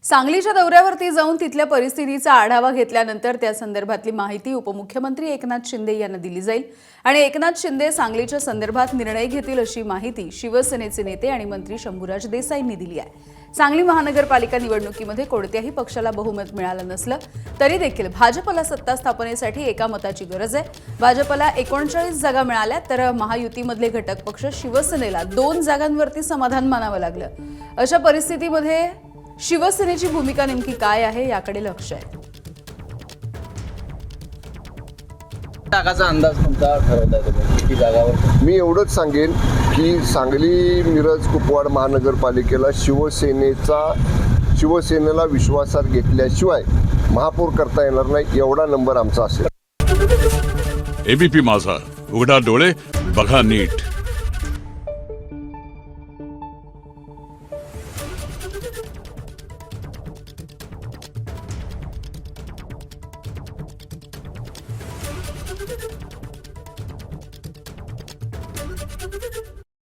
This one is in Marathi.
सांगलीच्या दौऱ्यावरती जाऊन तिथल्या परिस्थितीचा आढावा घेतल्यानंतर त्या संदर्भातली माहिती उपमुख्यमंत्री एकनाथ शिंदे यांना दिली जाईल आणि एकनाथ शिंदे सांगलीच्या संदर्भात निर्णय घेतील अशी माहिती शिवसेनेचे नेते आणि मंत्री शंभूराज देसाईंनी दिली आहे। सांगली महानगरपालिका निवडणुकीमध्ये कोणत्याही पक्षाला बहुमत मिळालं नसलं तरी देखील भाजपला सत्ता स्थापनेसाठी एका मताची गरज आहे। भाजपला 39 जागा मिळाल्या तर महायुतीमधले घटक पक्ष शिवसेनेला 2 जागांवरती समाधान मानावं लागलं। अशा परिस्थितीमध्ये शिवसेनेची भूमिका नेमकी काय आहे याकडे लक्ष आहे। जागाचा अंदाज तुमचा ठरवताय तुम्ही किती जागावर? मी एवढंच सांगेन की सांगली मिरज कुपवाड महानगरपालिकेला शिवसेनेला विश्वासात घेतल्याशिवाय महापौर करता येणार नाही एवढा नंबर आमचा असेल। एबीपी माझा, उघडा डोळे बघा नीट।